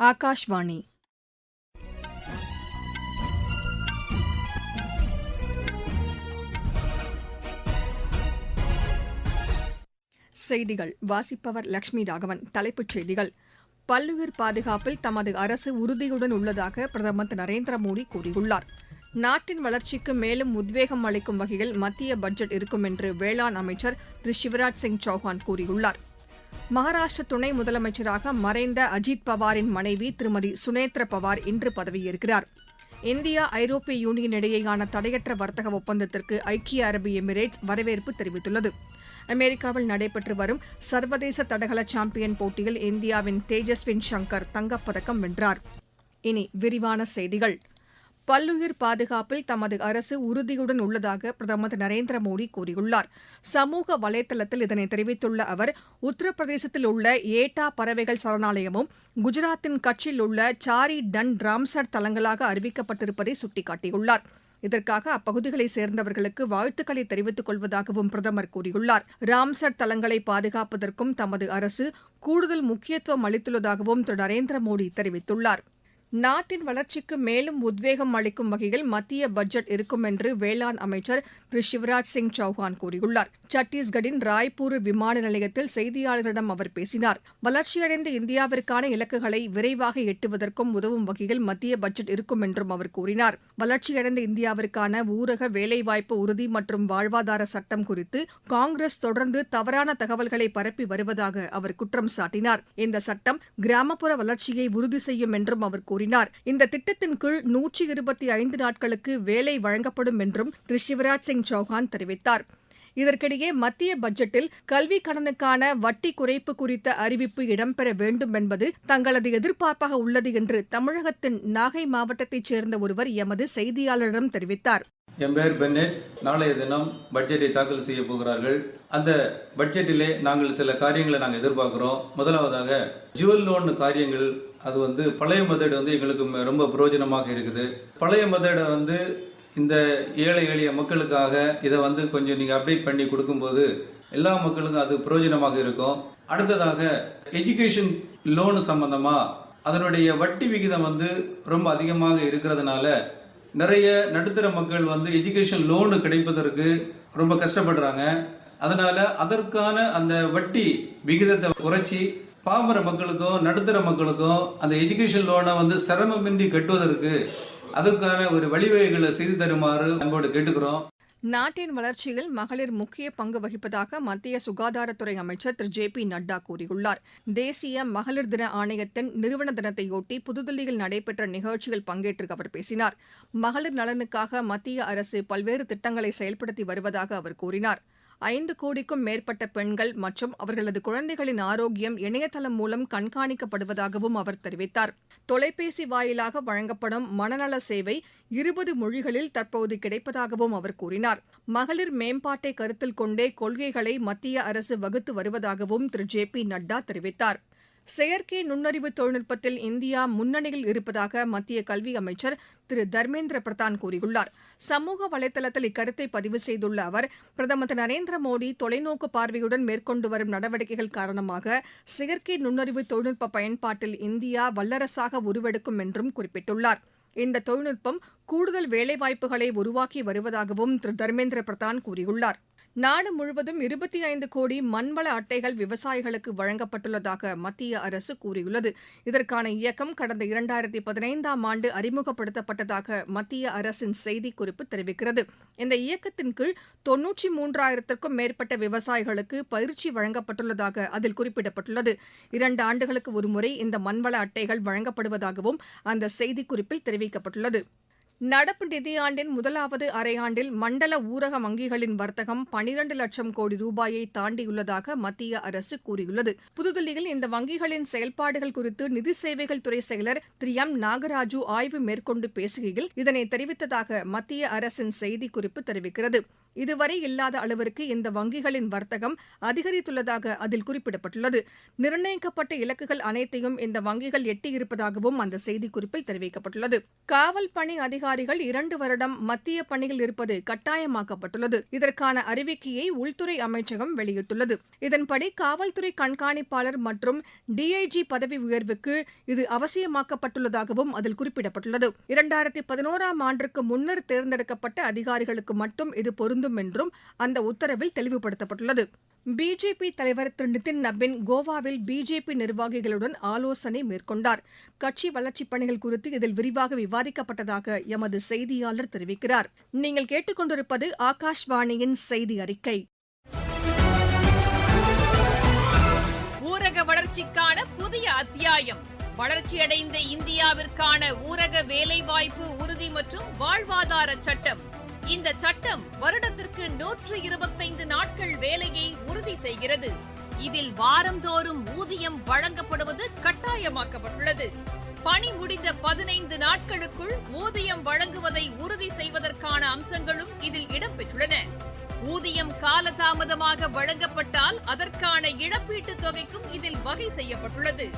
ஆகாஷ்வாணி செய்திகள் வாசிப்பவர் லட்சுமி ராகவன். தலைப்புச் செய்திகள்: பல்லுயிர் பாதுகாப்பில் தமது அரசு உறுதியுடன் உள்ளதாக பிரதமர் திரு நரேந்திர மோடி கூறியுள்ளார். நாட்டின் வளர்ச்சிக்கு மேலும் உத்வேகம் அளிக்கும் வகையில் மத்திய பட்ஜெட் இருக்கும் என்று வேளாண் அமைச்சர் திரு சிவராஜ் சிங் சௌஹான் கூறியுள்ளார். மகாராஷ்டிர துணை முதலமைச்சராக மறைந்த அஜித் பவாரின் மனைவி திருமதி சுனேத்ரா பவார் இன்று பதவியேற்கிறார். இந்தியா ஐரோப்பிய யூனியன் இடையேயான தடையற்ற வர்த்தக ஒப்பந்தத்திற்கு ஐக்கிய அரபு எமிரேட்ஸ் வரவேற்பு தெரிவித்துள்ளது. அமெரிக்காவில் நடைபெற்று வரும் சர்வதேச தடகள சாம்பியன் போட்டியில் இந்தியாவின் தேஜஸ்வின் சங்கர் தங்கப்பதக்கம் வென்றார். இனி விரிவான செய்திகள். பல்லுயிர் பாதுகாப்பில் தமது அரசு உறுதியுடன் உள்ளதாக பிரதமர் திரு நரேந்திர மோடி கூறியுள்ளார். சமூக வலைதளத்தில் இதனை தெரிவித்துள்ள அவர், உத்தரப்பிரதேசத்தில் உள்ள ஏட்டா பறவைகள் சரணாலயமும் குஜராத்தின் கட்சில் உள்ள சாரி டன் ராம்சர் தலங்களாக அறிவிக்கப்பட்டிருப்பதை சுட்டிக்காட்டியுள்ளார். இதற்காக அப்பகுதிகளைச் சேர்ந்தவர்களுக்கு வாழ்த்துக்களை தெரிவித்துக் கொள்வதாகவும் பிரதமர் கூறியுள்ளார். ராம்சர் தலங்களை பாதுகாப்பதற்கும் தமது அரசு கூடுதல் முக்கியத்துவம் அளித்துள்ளதாகவும் திரு நரேந்திர மோடி தெரிவித்துள்ளார். நாட்டின் வளர்ச்சிக்கு மேலும் உத்வேகம் அளிக்கும் வகையில் மத்திய பட்ஜெட் இருக்கும் என்று வேளாண் அமைச்சர் திரு சிவராஜ் சிங் சௌஹான் கூறியுள்ளார். சத்தீஸ்கட்டின் ராய்ப்பூர் விமான நிலையத்தில் செய்தியாளர்களிடம் அவர் பேசினார். வளர்ச்சியடைந்த இந்தியாவிற்கான இலக்குகளை விரைவாக எட்டுவதற்கும் உதவும் வகையில் மத்திய பட்ஜெட் இருக்கும் என்றும் அவர் கூறினார். வளர்ச்சியடைந்த இந்தியாவிற்கான ஊரக வேலைவாய்ப்பு உறுதி மற்றும் வாழ்வாதார சட்டம் குறித்து காங்கிரஸ் தொடர்ந்து தவறான தகவல்களை பரப்பி வருவதாக அவர் குற்றம் சாட்டினார். இந்த சட்டம் கிராமப்புற வளர்ச்சியை உறுதி செய்யும் என்றும் அவர் கூறினார். இந்த திட்டத்தின் கீழ் 125 நாட்களுக்கு வேலை வழங்கப்படும் என்றும் திரு சிவராஜ் சிங் சௌஹான் தெரிவித்தார். இதற்கிடையே மத்திய பட்ஜெட்டில் கல்விக் கடனுக்கான வட்டி குறைப்பு குறித்த அறிவிப்பு இடம்பெற வேண்டும் என்பது தங்களது எதிர்பார்ப்பாக உள்ளது என்று தமிழகத்தின் நாகை மாவட்டத்தைச் சேர்ந்த ஒருவர் எமது செய்தியாளரிடம் தெரிவித்தார். என் பேர் பென்னட். நாளைய தினம் பட்ஜெட்டை தாக்கல் செய்ய போகிறார்கள். அந்த பட்ஜெட்டிலே நாங்கள் சில காரியங்களை எதிர்பார்க்கிறோம். முதலாவதாக ஜுவல் லோன் காரியங்கள், அது பழைய மெத்தட் எங்களுக்கு ரொம்ப பிரயோஜனமாக இருக்குது. பழைய மெத்தடை இந்த ஏழை எளிய மக்களுக்காக இதை கொஞ்சம் நீங்கள் அப்டேட் பண்ணி கொடுக்கும்போது எல்லா மக்களுக்கும் அது பிரயோஜனமாக இருக்கும். அடுத்ததாக எஜுகேஷன் லோனு சம்பந்தமாக அதனுடைய வட்டி விகிதம் ரொம்ப அதிகமாக இருக்கிறதுனால நிறைய நடுத்தர மக்கள் எஜுகேஷன் லோனு கிடைப்பதற்கு ரொம்ப கஷ்டப்படுறாங்க. அதனால அதற்கான அந்த வட்டி விகிதத்தை குறைச்சி பாமர மக்களுக்கும் நடுத்தர மக்களுக்கும் அந்த எஜுகேஷன் லோனை சிரமமின்றி கட்டுவதற்கு அதுக்கான ஒரு வழிவகைகளை செய்து தருமாறு அன்போடு கேட்டுக்கிறோம். நாட்டின் வளர்ச்சியில் மகளிர் முக்கிய பங்கு வகிப்பதாக மத்திய சுகாதாரத்துறை அமைச்சர் திரு ஜே.பி. நட்டா கூறியுள்ளார். தேசிய மகளிர் தின ஆணையத்தின் நிறுவன தினத்தையொட்டி புதுதில்லியில் நடைபெற்ற நிகழ்ச்சியில் பங்கேற்று அவர் பேசினார். மகளிர் நலனுக்காக மத்திய அரசு பல்வேறு திட்டங்களை செயல்படுத்தி வருவதாக அவர் கூறினார். 5 கோடிக்கும் மேற்பட்ட பெண்கள் மற்றும் அவர்களது குழந்தைகளின் ஆரோக்கியம் இணையதளம் மூலம் கண்காணிக்கப்படுவதாகவும் அவர் தெரிவித்தார். தொலைபேசி வாயிலாக வழங்கப்படும் மனநல சேவை 20 மொழிகளில் தற்போது கிடைப்பதாகவும் அவர் கூறினார். மகளிர் மேம்பாட்டை கருத்தில் கொண்டே கொள்கைகளை மத்திய அரசு வகுத்து வருவதாகவும் திரு ஜே.பி. நட்டா தெரிவித்தார். செயற்கை நுண்ணறிவு தொழில்நுட்பத்தில் இந்தியா முன்னணியில் இருப்பதாக மத்திய கல்வி அமைச்சர் திரு தர்மேந்திர பிரதான் கூறியுள்ளார். சமூக வலைதளத்தில் இக்கருத்தை பதிவு செய்துள்ள அவர், பிரதமர் திரு நரேந்திர மோடி தொலைநோக்கு பார்வையுடன் மேற்கொண்டு வரும் நடவடிக்கைகள் காரணமாக செயற்கை நுண்ணறிவு தொழில்நுட்ப பயன்பாட்டில் இந்தியா வல்லரசாக உருவெடுக்கும் என்றும் குறிப்பிட்டுள்ளார். இந்த தொழில்நுட்பம் கூடுதல் வேலைவாய்ப்புகளை உருவாக்கி வருவதாகவும் திரு தர்மேந்திர பிரதான் கூறியுள்ளார். நாடு முழுவதும் 25 கோடி மண்வள அட்டைகள் விவசாயிகளுக்கு வழங்கப்பட்டுள்ளதாக மத்திய அரசு கூறியுள்ளது. இதற்கான இயக்கம் கடந்த 2015ஆம் ஆண்டு அறிமுகப்படுத்தப்பட்டதாக மத்திய அரசின் செய்திக்குறிப்பு தெரிவிக்கிறது. இந்த இயக்கத்தின் கீழ் 93,000க்கும் மேற்பட்ட விவசாயிகளுக்கு பயிற்சி வழங்கப்பட்டுள்ளதாக அதில் குறிப்பிடப்பட்டுள்ளது. 2 ஆண்டுகளுக்கு ஒருமுறை இந்த மண்வள அட்டைகள் வழங்கப்படுவதாகவும் அந்த செய்திக்குறிப்பில் தெரிவிக்கப்பட்டுள்ளது. நடப்பு நிதியாண்டின் முதலாவது அரையாண்டில் மண்டல ஊரக வங்கிகளின் வர்த்தகம் 12 லட்சம் கோடி ரூபாயை தாண்டியுள்ளதாக மத்திய அரசு கூறியுள்ளது. புதுதில்லியில் இந்த வங்கிகளின் செயல்பாடுகள் குறித்து நிதி சேவைகள் துறை செயலர் திரு எம் நாகராஜு ஆய்வு மேற்கொண்டு பேசுகையில் இதனை தெரிவித்ததாக மத்திய அரசின் செய்திக்குறிப்பு தெரிவிக்கிறது. இதுவரை இல்லாத அளவிற்கு இந்த வங்கிகளின் வர்த்தகம் அதிகரித்துள்ளதாக அதில் குறிப்பிடப்பட்டுள்ளது. நிர்ணயிக்கப்பட்ட இலக்குகள் அனைத்தையும் இந்த வங்கிகள் எட்டியிருப்பதாகவும் அந்த செய்திக்குறிப்பில் தெரிவிக்கப்பட்டுள்ளது. காவல் பணி அதிகாரிகள் 2 வருடம் மத்திய பணியில் இருப்பது கட்டாயமாக்கப்பட்டுள்ளது. இதற்கான அறிவிக்கையை உள்துறை அமைச்சகம் வெளியிட்டுள்ளது. இதன்படி காவல்துறை கண்காணிப்பாளர் மற்றும் டிஐஜி பதவி உயர்வுக்கு இது அவசியமாக்கப்பட்டுள்ளதாகவும் அதில் குறிப்பிடப்பட்டுள்ளது. 2011ஆம் ஆண்டிற்கு முன்னர் தேர்ந்தெடுக்கப்பட்ட அதிகாரிகளுக்கு மட்டும் இது பொருந்தும் என்றும் அந்த உத்தரவில் தெளிவுபடுத்தப்பட்டுள்ளது. பிஜேபி தலைவர் திரு நிதின் நபின் கோவாவில் பிஜேபி நிர்வாகிகளுடன் ஆலோசனை மேற்கொண்டார். கட்சி வளர்ச்சிப் பணிகள் குறித்து இதில் விரிவாக விவாதிக்கப்பட்டதாக எமது செய்தியாளர் தெரிவிக்கிறார். நீங்கள் கேட்டுக்கொண்டிருப்பது ஆகாஷ்வாணியின் செய்தி அறிக்கை. ஊரக வளர்ச்சிக்கான புதிய அத்தியாயம். வளர்ச்சியடைந்த இந்தியாவிற்கான ஊரக வேலைவாய்ப்பு உறுதி மற்றும் வாழ்வாதார சட்டம். இந்த சட்டம் வருடத்திற்கு 125 நாட்கள் வேலையை உறுதி செய்கிறது. இதில் வாரந்தோறும் ஊதியம் வழங்கப்படுவது கட்டாயமாக்கப்பட்டுள்ளது. பணி முடிந்த 15 நாட்களுக்குள் ஊதியம் வழங்குவதை உறுதி செய்வதற்கான அம்சங்களும் இதில் இடம்பெற்றுள்ளன. ஊதியம் காலதாமதமாக வழங்கப்பட்டால் அதற்கான இழப்பீட்டுத் தொகைக்கும் இதில் வகை செய்யப்பட்டுள்ளது.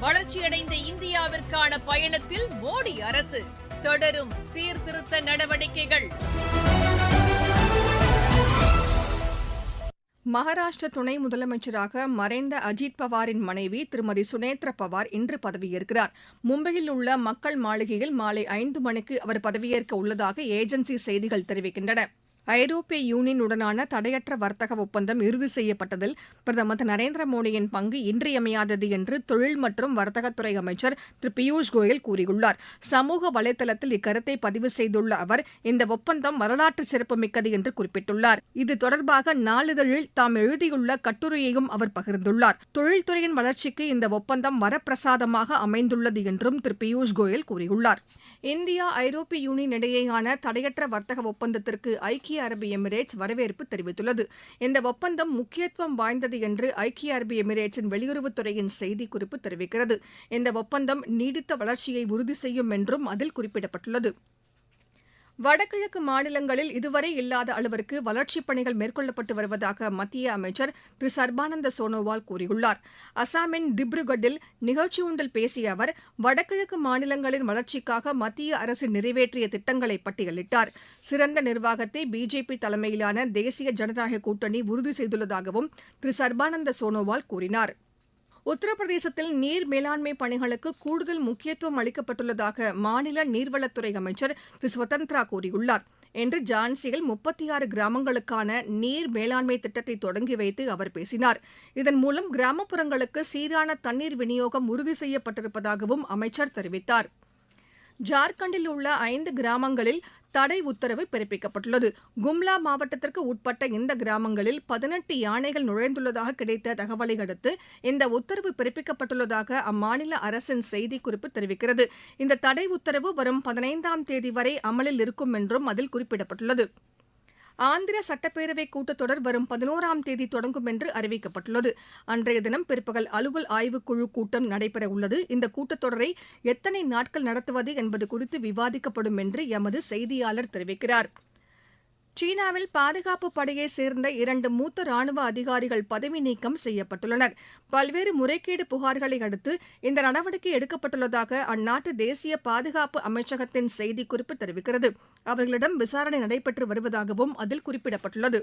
வளர்ச்சியடைந்த இந்தியாவிற்கான பயணத்தில் மோடி அரசு தொடரும் சீர்திருத்த நடவடிக்கைகள். மகாராஷ்டிர துணை முதலமைச்சராக மறைந்த அஜித் பவாரின் மனைவி திருமதி சுனேத்ரா பவார் இன்று பதவியேற்கிறார். மும்பையில் உள்ள மக்கள் மாளிகையில் மாலை 5 மணிக்கு அவர் பதவியேற்க உள்ளதாக ஏஜென்சி செய்திகள் தெரிவிக்கின்றன. ஐரோப்பிய யூனியனுடனான தடையற்ற வர்த்தக ஒப்பந்தம் இறுதி செய்யப்பட்டதில் பிரதமர் திரு நரேந்திர மோடியின் பங்கு இன்றியமையாதது என்று தொழில் மற்றும் வர்த்தகத்துறை அமைச்சர் திரு பியூஷ் கோயல் கூறியுள்ளார். சமூக வலைதளத்தில் இக்கருத்தை பதிவு செய்துள்ள அவர் இந்த ஒப்பந்தம் வரலாற்று சிறப்புமிக்கது என்று குறிப்பிட்டுள்ளார். இது தொடர்பாக நாளிதழில் தாம் எழுதியுள்ள கட்டுரையையும் அவர் பகிர்ந்துள்ளார். தொழில்துறையின் வளர்ச்சிக்கு இந்த ஒப்பந்தம் வரப்பிரசாதமாக அமைந்துள்ளது என்றும் திரு பியூஷ் கோயல் கூறியுள்ளார். இந்தியா ஐரோப்பிய யூனியன் இடையேயான தடையற்ற வர்த்தக ஒப்பந்தத்திற்கு ஐக்கிய அரபு எமிரேட்ஸ் வரவேற்பு தெரிவித்துள்ளது. இந்த ஒப்பந்தம் முக்கியத்துவம் வாய்ந்தது என்று ஐக்கிய அரபு எமிரேட்ஸின் வெளியுறவுத்துறையின் செய்திக்குறிப்பு தெரிவிக்கிறது. இந்த ஒப்பந்தம் நீடித்த வளர்ச்சியை உறுதி செய்யும் என்றும் அதில் குறிப்பிடப்பட்டுள்ளது. வடகிழக்கு மாநிலங்களில் இதுவரை இல்லாத அளவிற்கு வளர்ச்சிப் பணிகள் மேற்கொள்ளப்பட்டு வருவதாக மத்திய அமைச்சர் திரு சர்பானந்த சோனோவால் கூறியுள்ளார். அசாமின் திப்ருகட்டில் நிகழ்ச்சி ஒன்றில் பேசிய அவர் வடகிழக்கு மாநிலங்களின் வளர்ச்சிக்காக மத்திய அரசு நிறைவேற்றிய திட்டங்களை பட்டியலிட்டார். சிறந்த நிர்வாகத்தை பிஜேபி தலைமையிலான தேசிய ஜனநாயக கூட்டணி உறுதி செய்துள்ளதாகவும் திரு சர்பானந்த சோனோவால் கூறினார். உத்தரப்பிரதேசத்தில் நீர் மேலாண்மை பணிகளுக்கு கூடுதல் முக்கியத்துவம் அளிக்கப்பட்டுள்ளதாக மாநில நீர்வளத்துறை அமைச்சர் திரு ஸ்வதந்திரா கூறியுள்ளார். இன்று ஜான்சியில் 36 கிராமங்களுக்கான நீர் மேலாண்மை திட்டத்தை தொடங்கி வைத்து அவர் பேசினார். இதன் மூலம் கிராமப்புறங்களுக்கு சீரான தண்ணீர் விநியோகம் உறுதி செய்யப்பட்டிருப்பதாகவும் அமைச்சர் தெரிவித்தார். ஜார்க்கண்டில் உள்ள 5 கிராமங்களில் தடை உத்தரவு பிறப்பிக்கப்பட்டுள்ளது. கும்லா மாவட்டத்திற்கு உட்பட்ட இந்த கிராமங்களில் 18 யானைகள் நுழைந்துள்ளதாக கிடைத்த தகவலை அடுத்து இந்த உத்தரவு பிறப்பிக்கப்பட்டுள்ளதாக அம்மாநில அரசின் செய்திக்குறிப்பு தெரிவிக்கிறது. இந்த தடை உத்தரவு வரும் 15ஆம் தேதி வரை அமலில் இருக்கும் என்றும் அதில் குறிப்பிடப்பட்டுள்ளது. ஆந்திர சட்டப்பேரவை கூட்டத்தொடர் வரும் 11ஆம் தேதி தொடங்கும் என்று அறிவிக்கப்பட்டுள்ளது. அன்றைய தினம் பிற்பகல் அலுவல் ஆய்வுக்குழு கூட்டம் நடைபெறவுள்ளது. இந்த கூட்டத்தொடரை எத்தனை நாட்கள் நடத்துவது என்பது குறித்து விவாதிக்கப்படும் என்று எமது செய்தியாளர் தெரிவிக்கிறார். சீனாவில் பாதுகாப்பு படையைச் சேர்ந்த 2 மூத்த ராணுவ அதிகாரிகள் பதவி நீக்கம் செய்யப்பட்டுள்ளனர். பல்வேறு முறைகேடு புகார்களை அடுத்து இந்த நடவடிக்கை எடுக்கப்பட்டுள்ளதாக அந்நாட்டு தேசிய பாதுகாப்பு அமைச்சகத்தின் செய்திக்குறிப்பு தெரிவிக்கிறது. அவர்களிடம் விசாரணை நடைபெற்று வருவதாகவும் அதில் குறிப்பிடப்பட்டுள்ளது.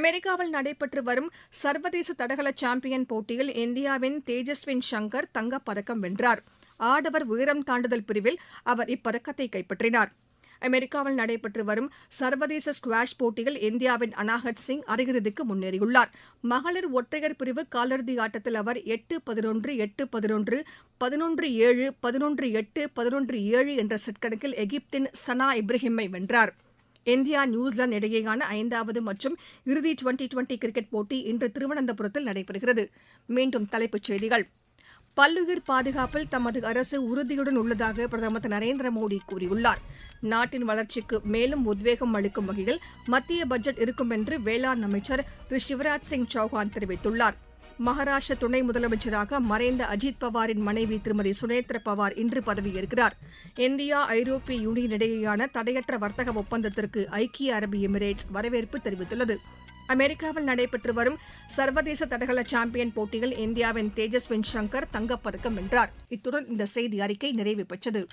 அமெரிக்காவில் நடைபெற்று வரும் சர்வதேச தடகள சாம்பியன் போட்டியில் இந்தியாவின் தேஜஸ்வின் சங்கர் தங்கப்பதக்கம் வென்றார். ஆடவர் உயரம் தாண்டுதல் பிரிவில் அவர் இப்பதக்கத்தை கைப்பற்றினார். அமெரிக்காவில் நடைபெற்று வரும் சர்வதேச ஸ்குவாஷ் போட்டியில் இந்தியாவின் அனாஹத் சிங் அரையிறுதிக்கு முன்னேறியுள்ளார். மகளிர் ஒற்றையர் பிரிவு காலிறுதி ஆட்டத்தில் அவர் 8-11, 8-11, 11-7, 11-8, 11-7 என்ற செட் கணக்கில் எகிப்தின் சனா இப்ராஹிமை வென்றார். இந்தியா நியூசிலாந்து இடையேயான 5வது மற்றும் இறுதி டுவெண்டி கிரிக்கெட் போட்டி இன்று திருவனந்தபுரத்தில் நடைபெறுகிறது. மீண்டும் தலைப்புச் செய்திகள். பல்லுயிர் பாதுகாப்பில் தமது அரசு உறுதியுடன் உள்ளதாக பிரதமர் திரு நரேந்திர மோடி கூறியுள்ளார். நாட்டின் வளர்ச்சிக்கு மேலும் உத்வேகம் அளிக்கும் வகையில் மத்திய பட்ஜெட் இருக்கும் என்று வேளாண் அமைச்சர் திரு சிவராஜ் சிங் சௌஹான் தெரிவித்துள்ளார். மகாராஷ்டிர துணை முதலமைச்சராக மறைந்த அஜித் பவாரின் மனைவி திருமதி சுனேத்ரா பவார் இன்று பதவியேற்கிறார். இந்தியா ஐரோப்பிய யூனியன் இடையேயான தடையற்ற வர்த்தக ஒப்பந்தத்திற்கு ஐக்கிய அரபு எமிரேட்ஸ் வரவேற்பு தெரிவித்துள்ளது. அமெரிக்காவில் நடைபெற்று வரும் சர்வதேச தடகள சாம்பியன் போட்டியில் இந்தியாவின் தேஜஸ்வின் சங்கர் தங்கப்பதக்கம் வென்றார். இத்துடன் இந்த செய்தி அறிக்கை நிறைவு பெற்றது.